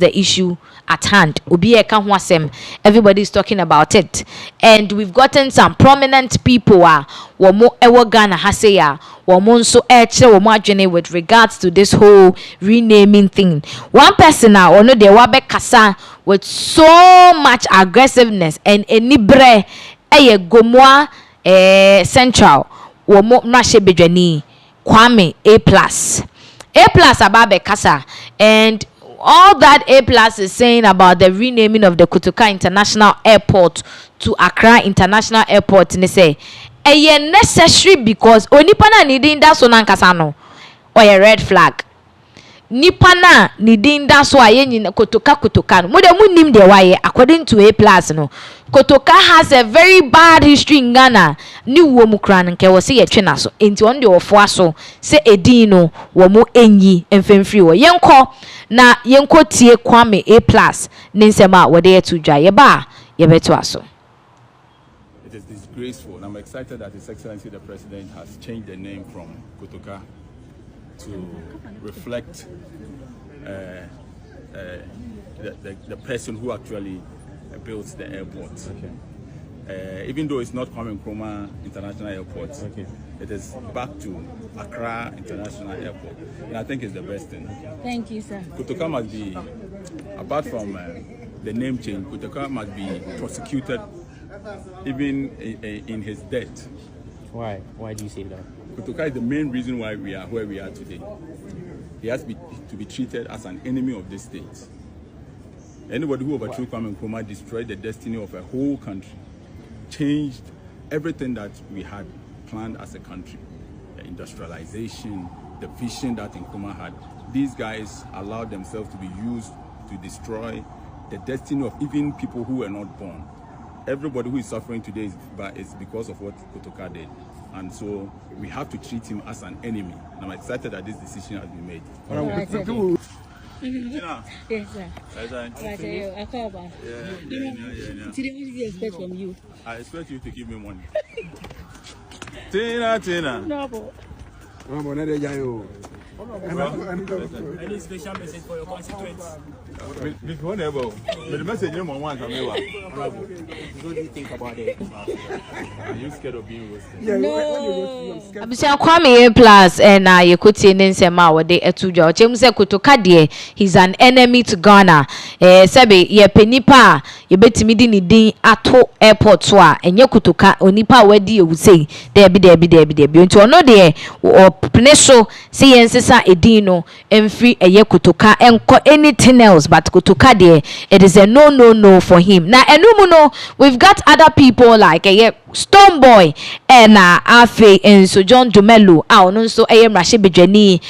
the issue at hand. Everybody is talking about it, and we've gotten some prominent people womo ewo Ghana haseya womo nso womo adwene with regards to this whole renaming thing. One person ono de wabe kasa with so much aggressiveness and enibre gomoa central womo mrashe bedwani Kwame A+ ababe kasa, and all that A+ is saying about the renaming of the Kotoka International Airport to Accra International Airport, and they say necessary because onipa na needing that so nankasa no or a red flag. Nipa na needing that so aye Kotoka no mo de munim de waye according to A+ no. Kotoka has a very bad history in Ghana. Ni wo mu kra nke wo se ye twena so enti on de ofo aso se edin no wo mu enyi emfemfiri wo yenko tie Kwame A+ ne nsema wo de etu dwa ye ba ye beto aso. It is disgraceful, and I'm excited that His Excellency the President has changed the name from Kotoka to reflect the person who actually built the airport. Okay. Even though it's not Kwame Nkrumah International Airport, okay, it is back to Accra International Airport, and I think it's the best thing. Thank you, sir. Kotoka must be, apart from the name change, Kotoka must be prosecuted even in his death. Why? Why do you say that? Kotoka is the main reason why we are where we are today. He has to be treated as an enemy of this state. Anybody who overthrew Kwame Nkrumah destroyed the destiny of a whole country, changed everything that we had planned as a country, the industrialization, the vision that Nkrumah had. These guys allowed themselves to be used to destroy the destiny of even people who were not born. Everybody who is suffering today is because of what Kotoka did. And so we have to treat him as an enemy. And I'm excited that this decision has been made. Yes, sir. I call back. Today, what do you expect from you? I expect you to give me money. Tina. No, but. Any special message for your constituents? The message you want to What do you think about it? Are you scared of being roasted? No. Abisa Kwame A+ and Yekuti Nsema wo de etudwa. Chem se Kotoka de he's an enemy to Ghana. Sebe ye penipa ye betimi di ni din ato airport so a enye Kotoka onipa wadi e wusei debi. Nti ono de opne so se yensesa edin no emfri eye Kotoka enko anything else but Kotoka de it is a no for him. Na enumu no we've got other people like Stone Boy and Afe and so John Jumelu ono nso mrashe bedwani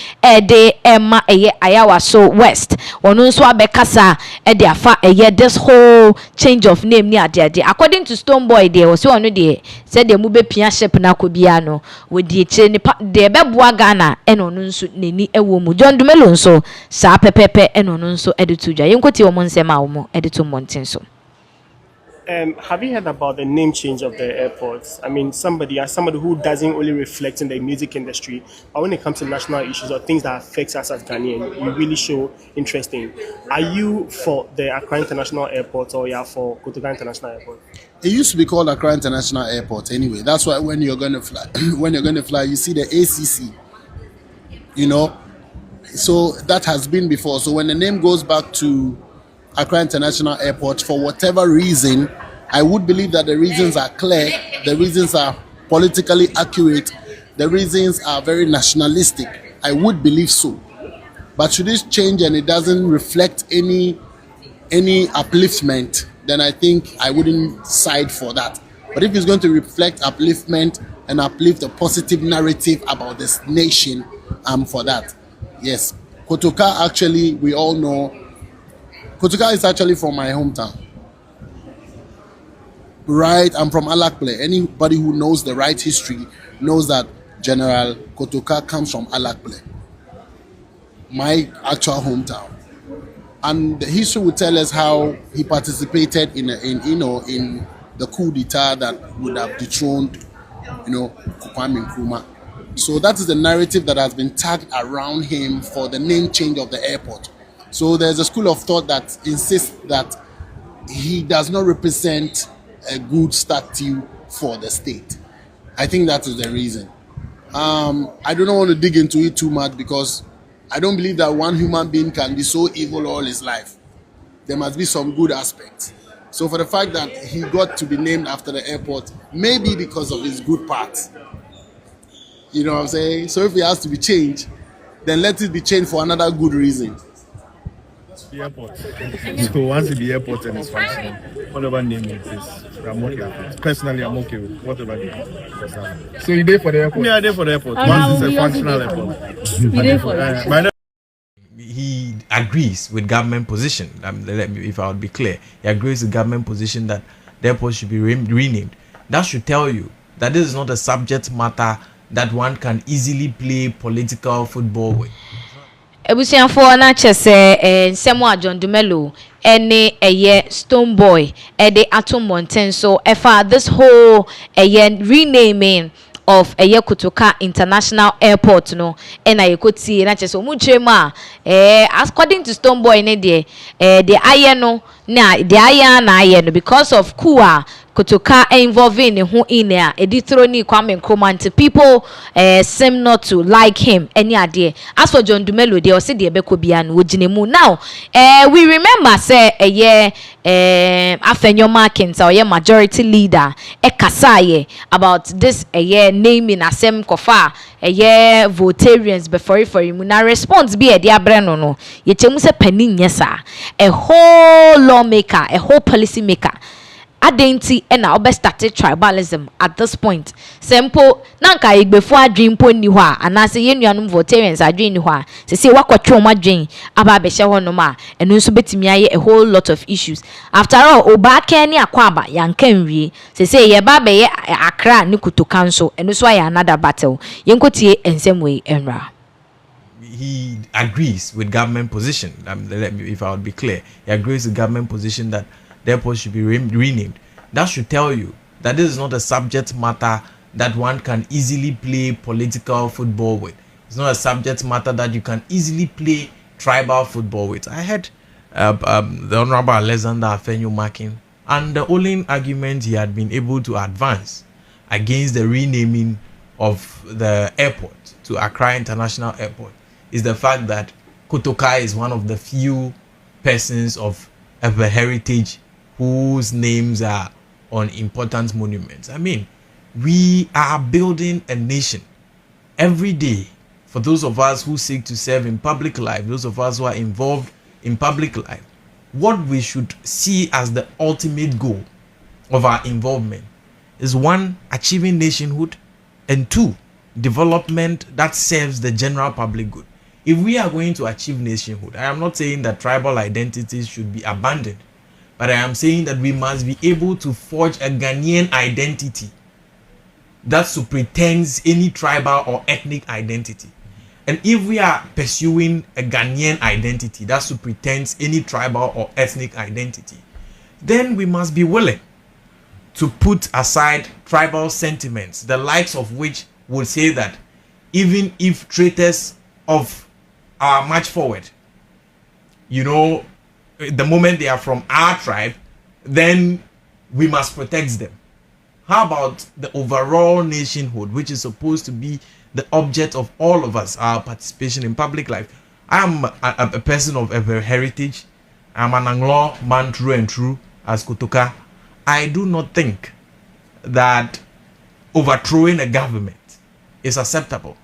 de Emma Ayawa so West ono nso abekasa de afa this whole change of name ni ade according to Stone Boy there was ono de said de mu be pia ship na kobia no we die kire ni de beboa Ghana ono nso neni ewo mu John Jumelu nso sa pepepe ono nso de tudwa yenkoti wo nsema wo de to montin so. Have you heard about the name change of the airports? I mean, somebody who doesn't only reflect in the music industry, but when it comes to national issues or things that affect us as Ghanaians, you really show interest in. Are you for the Accra International Airport or you are for Kotoka International Airport? It used to be called Accra International Airport anyway. That's why when you're going to fly, you see the ACC. You know, so that has been before. So when the name goes back to Accra International Airport, for whatever reason, I would believe that the reasons are clear, the reasons are politically accurate, the reasons are very nationalistic. I would believe so. But should this change and it doesn't reflect any upliftment, then I think I wouldn't side for that. But if it's going to reflect upliftment and uplift a positive narrative about this nation, I'm for that. Yes. Kotoka, actually, we all know, Kotoka is actually from my hometown. Right, I'm from Alakple. Anybody who knows the right history knows that General Kotoka comes from Alakple, my actual hometown. And the history will tell us how he participated in the coup d'etat that would have dethroned, Kwame Nkrumah. So that is the narrative that has been tagged around him for the name change of the airport. So there's a school of thought that insists that he does not represent a good statue for the state. I think that is the reason. I do not want to dig into it too much because I don't believe that one human being can be so evil all his life. There must be some good aspects. So for the fact that he got to be named after the airport, maybe because of his good parts. You know what I'm saying? So if he has to be changed, then let it be changed for another good reason. The airport. So once the airport and it's functioning, whatever name it is, I'm okay with it. Personally, I'm okay with whatever name it is. So you there for the airport? Yeah, I there for the airport. Once it's a functional airport. You there for it? He agrees with government position. If I would be clear, he agrees with government position that the airport should be renamed. That should tell you that this is not a subject matter that one can easily play political football with. Ebusianfo na chese nsemo a John Dumelo ene eye Stone Boy de atom mountain so efa this whole renaming of Kotoka International Airport no na yekoti na chese omuchema according to Stone Boy ne de aye no na de aye na aye no because of kuwa Kotoka involving who in there editoroni Kwame Nkrumah people seem not to like him any idea. As for John Dumelo they say the ebeko bia no ginemu now we remember say Afenyo Markins our majority leader kasaye about this naming asem kofa votarians before for him na response be dia breno no ye chemu se panin yesa a whole lawmaker a whole policy maker Adenti and now best started tribalism at this point. Simple nanka igbefu adwin po ni hwa anase yenuanum votarians adwin ni hwa. Se se wakotwe o madwin aba behye hono ma eno nso betimi aye a whole lot of issues. After all obaka ni akwaba yanka nwie. Se se ye ba be ye Accra ni Kotoka nso eno so aye another battle. Yenkotie ensem we enra. He agrees with government position. If I would be clear, he agrees with government position that the airport should be renamed. That should tell you that this is not a subject matter that one can easily play political football with. It's not a subject matter that you can easily play tribal football with. I heard the Honorable Alexander Afenyo Markin, and the only argument he had been able to advance against the renaming of the airport to Accra International Airport is the fact that Kotoka is one of the few persons of a heritage whose names are on important monuments. I mean, we are building a nation every day. For those of us who seek to serve in public life, those of us who are involved in public life, what we should see as the ultimate goal of our involvement is one, achieving nationhood, and two, development that serves the general public good. If we are going to achieve nationhood, I am not saying that tribal identities should be abandoned, but I am saying that we must be able to forge a Ghanaian identity that superintends any tribal or ethnic identity. And if we are pursuing a Ghanaian identity that superintends any tribal or ethnic identity, then we must be willing to put aside tribal sentiments, the likes of which would say that even if traitors of our march forward, the moment they are from our tribe, then we must protect them. How about the overall nationhood, which is supposed to be the object of all of us, our participation in public life? I am a person of a heritage. I'm an Anglo man through and through as Kotoka. I do not think that overthrowing a government is acceptable.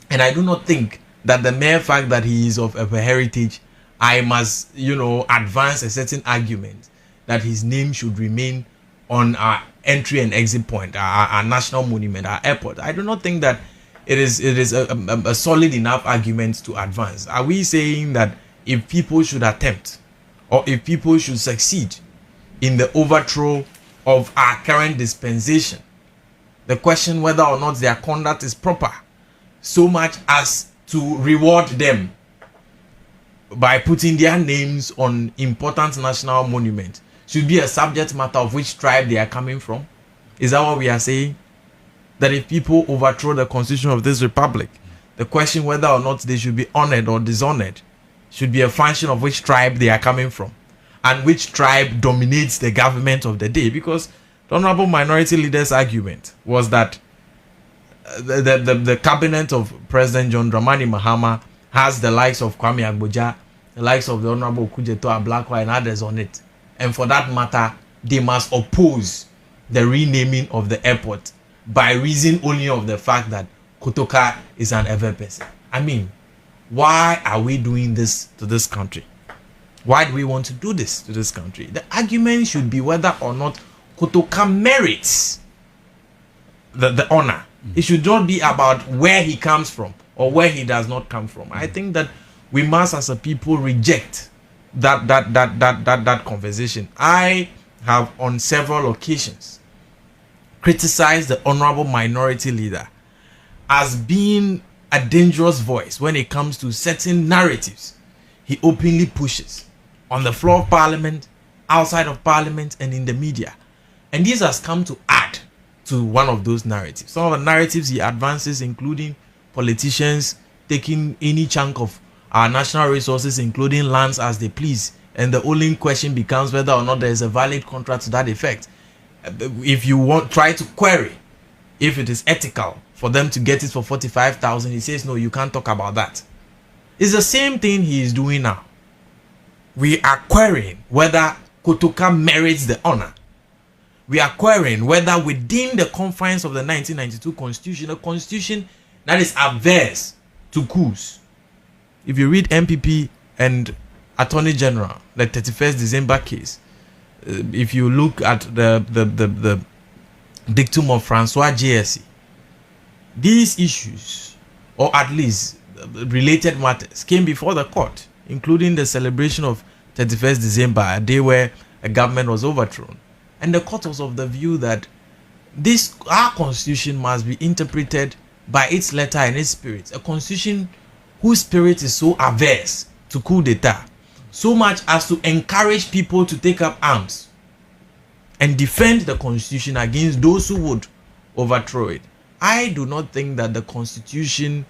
And I do not think that the mere fact that he is of a heritage, I must, advance a certain argument that his name should remain on our entry and exit point, our national monument, our airport. I do not think that it is a solid enough argument to advance. Are we saying that if people should attempt or if people should succeed in the overthrow of our current dispensation, the question whether or not their conduct is proper, so much as to reward them by putting their names on important national monuments, should be a subject matter of which tribe they are coming from? Is that what we are saying? That if people overthrow the constitution of this republic, the question whether or not they should be honored or dishonored should be a function of which tribe they are coming from and which tribe dominates the government of the day. Because the Honorable Minority Leader's argument was that the cabinet of President John Dramani Mahama has the likes of Kwame Agboja, the likes of the Honorable Kujeto Ablakwa and others on it. And for that matter, they must oppose the renaming of the airport by reason only of the fact that Kotoka is an Ewe person. I mean, why are we doing this to this country? Why do we want to do this to this country? The argument should be whether or not Kotoka merits the honor. It should not be about where he comes from or where he does not come from. I think that we must, as a people, reject that conversation. I have on several occasions criticized the Honorable Minority Leader as being a dangerous voice when it comes to certain narratives he openly pushes on the floor of Parliament, outside of Parliament, and in the media. And this has come to add to one of those narratives. Some of the narratives he advances, including politicians taking any chunk of our national resources, including lands, as they please. And the only question becomes whether or not there is a valid contract to that effect. If you try to query if it is ethical for them to get it for 45,000, he says, no, you can't talk about that. It's the same thing he is doing now. We are querying whether Kotoka merits the honor. We are querying whether within the confines of the 1992 constitution, a constitution that is averse to coups. If you read MPP and Attorney General, the 31st December case, if you look at the dictum of Francois JSC, these issues, or at least related matters, came before the court, including the celebration of 31st December, a day where a government was overthrown. And the court was of the view that our constitution must be interpreted by its letter and its spirit. A constitution whose spirit is so averse to coup d'etat, so much as to encourage people to take up arms and defend the constitution against those who would overthrow it. I do not think that the constitution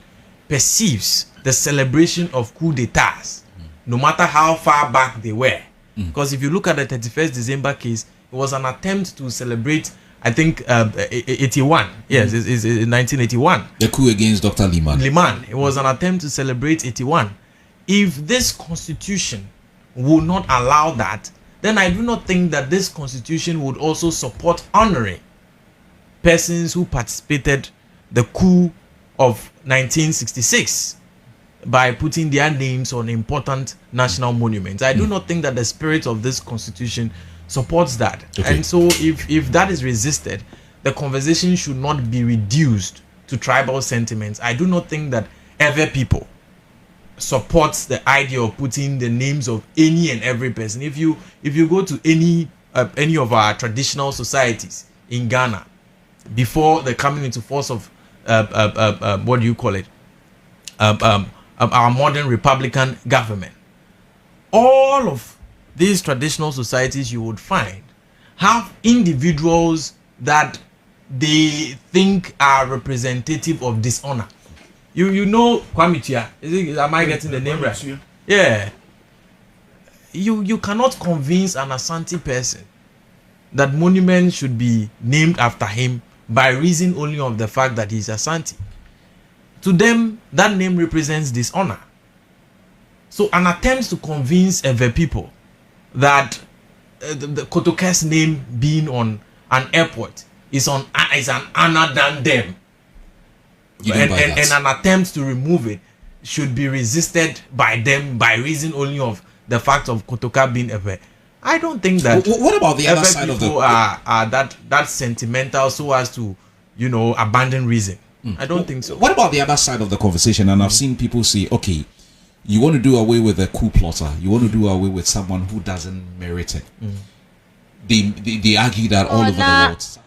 perceives the celebration of coup d'etats, no matter how far back they were. Because if you look at the 31st December case, it was an attempt to celebrate, I think, 81. Yes, it's 1981. The coup against Dr. Liman. It was an attempt to celebrate 81. If this constitution would not allow that, then I do not think that this constitution would also support honoring persons who participated the coup of 1966 by putting their names on important national monuments. I do not think that the spirit of this constitution supports that. Okay. And so if that is resisted, the conversation should not be reduced to tribal sentiments. I do not think that ever people supports the idea of putting the names of any and every person. If you go to any of our traditional societies in Ghana before the coming into force of what do you call it, our modern republican government, all of these traditional societies you would find have individuals that they think are representative of dishonor. You know Kwame Tia, am I getting the name right? Yeah. You cannot convince an Asante person that monument should be named after him by reason only of the fact that he's Asante. To them, that name represents dishonor. So an attempt to convince the people that the Kotoka's name being on an airport is an honor than them, and an attempt to remove it should be resisted by them by reason only of the fact of Kotoka being Ewe. I don't think that. What about the other side of the people are that sentimental so as to, abandon reason? I don't think so. What about the other side of the conversation? And I've seen people say, okay, you want to do away with a coup plotter, you want to do away with someone who doesn't merit it. They argue that all over the world.